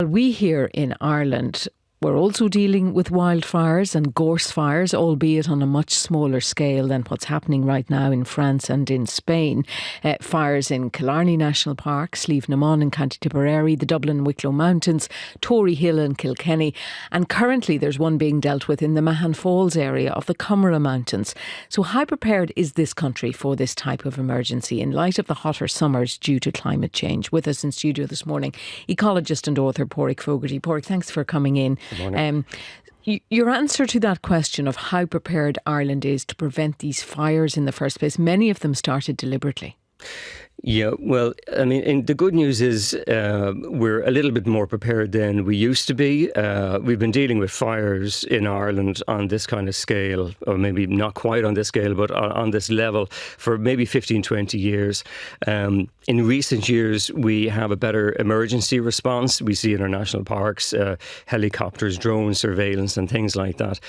we here in Ireland, we're also dealing with wildfires and gorse fires, albeit on a much smaller scale than what's happening right now in France and in Spain. Fires in Killarney National Park, Slievenamon in County Tipperary, the Dublin and Wicklow Mountains, Tory Hill and Kilkenny. And currently there's one being dealt with in the Mahon Falls area of the Cummeragh Mountains. So how prepared is this country for this type of emergency in light of the hotter summers due to climate change? With us in studio this morning, ecologist and author Pádraic Fogarty. Pádraic, thanks for coming in. Your answer to that question of how prepared Ireland is to prevent these fires in the first place, many of them started deliberately. Yeah, well, I mean, the good news is we're a little bit more prepared than we used to be. We've been dealing with fires in Ireland on this kind of scale, or maybe not quite on this scale, but on this level for maybe 15, 20 years. In recent years, we have a better emergency response. We see in our national parks, helicopters, drone surveillance and things like that,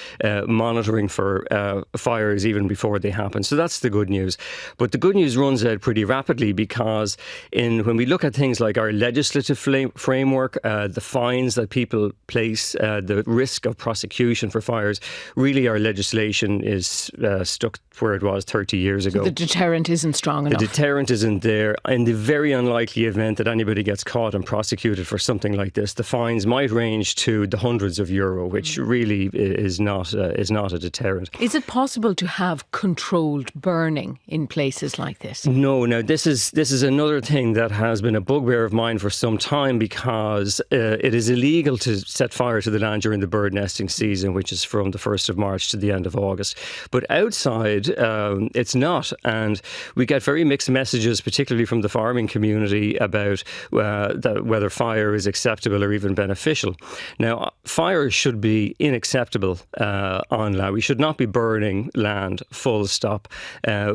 monitoring for fires even before they happen. So that's the good news. But the good news runs out pretty rapidly, because when we look at things like our legislative framework, the fines that people place, the risk of prosecution for fires, really our legislation is stuck where it was 30 years ago. So the deterrent isn't strong enough. The deterrent isn't there. In the very unlikely event that anybody gets caught and prosecuted for something like this, the fines might range to the hundreds of euro, which really is not a deterrent. Is it possible to have controlled burning in places like this? No. Now, this is another thing that has been a bugbear of mine for some time, because it is illegal to set fire to the land during the bird nesting season, which is from the 1st of March to the end of August. But outside, it's not. And we get very mixed messages, particularly from the farming community, about whether fire is acceptable or even beneficial. Now, fire should be unacceptable on land. We should not be burning land, full stop.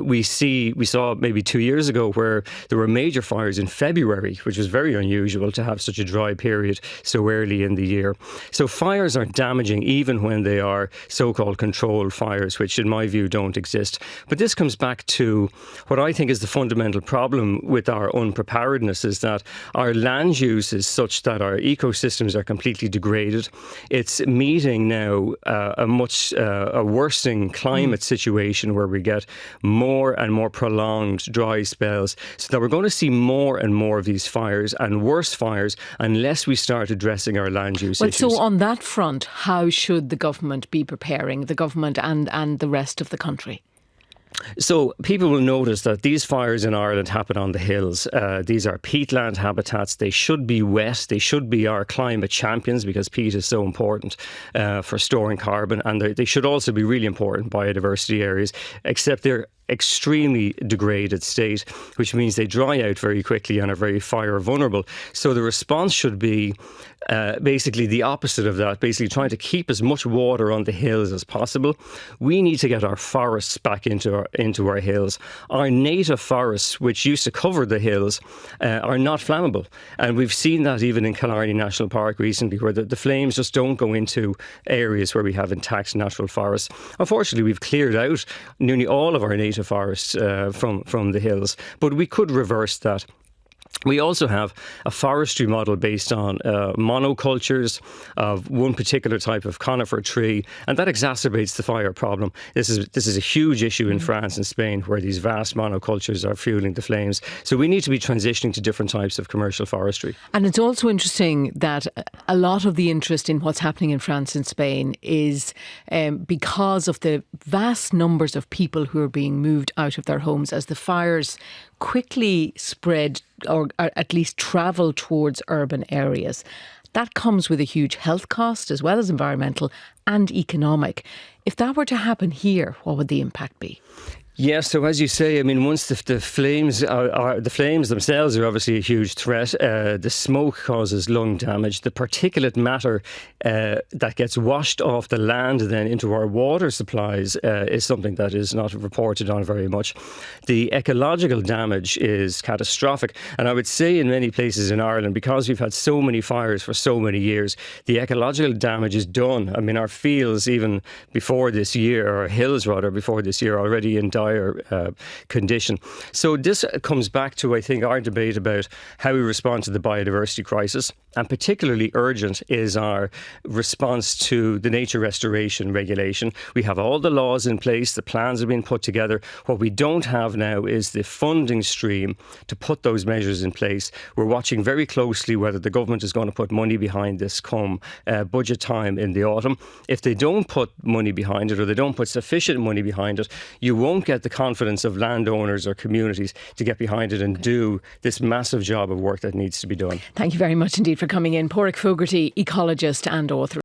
We saw maybe 2 years ago where there were major fires in February, which was very unusual to have such a dry period so early in the year. So fires are damaging even when they are so-called controlled fires, which in my view don't exist. But this comes back to what I think is the fundamental problem with our unpreparedness, is that our land use is such that our ecosystems are completely degraded. It's meeting now a worsening climate situation where we get more and more prolonged dry spells, so that we're going to see more and more of these fires and worse fires unless we start addressing our land use issues. So on that front, how should the government be preparing, the government and the rest of the country? So people will notice that these fires in Ireland happen on the hills. These are peatland habitats. They should be wet. They should be our climate champions, because peat is so important for storing carbon. And they should also be really important biodiversity areas, except they're extremely degraded state, which means they dry out very quickly and are very fire vulnerable. So the response should be basically the opposite of that, basically trying to keep as much water on the hills as possible. We need to get our forests back into our hills. Our native forests, which used to cover the hills, are not flammable. And we've seen that even in Killarney National Park recently, where the flames just don't go into areas where we have intact natural forests. Unfortunately, we've cleared out nearly all of our native forests from the hills, but we could reverse that. We also have a forestry model based on monocultures of one particular type of conifer tree, and that exacerbates the fire problem. This is a huge issue in France and Spain, where these vast monocultures are fueling the flames. So we need to be transitioning to different types of commercial forestry. And it's also interesting that a lot of the interest in what's happening in France and Spain is because of the vast numbers of people who are being moved out of their homes as the fires quickly spread, or at least travel towards urban areas. That comes with a huge health cost, as well as environmental and economic. If that were to happen here, what would the impact be? Yeah, so as you say, I mean, once the flames themselves are obviously a huge threat. The smoke causes lung damage. The particulate matter that gets washed off the land then into our water supplies is something that is not reported on very much. The ecological damage is catastrophic. And I would say in many places in Ireland, because we've had so many fires for so many years, the ecological damage is done. I mean, our fields, even before this year, or hills rather, before this year, already in dire dire condition. So this comes back to, I think, our debate about how we respond to the biodiversity crisis, and particularly urgent is our response to the nature restoration regulation. We have all the laws in place, the plans have been put together. What we don't have now is the funding stream to put those measures in place. We're watching very closely whether the government is going to put money behind this come budget time in the autumn. If they don't put money behind it, or they don't put sufficient money behind it, you won't get the confidence of landowners or communities to get behind it and do this massive job of work that needs to be done. Thank you very much indeed for coming in. Pádraic Fogarty, ecologist and author.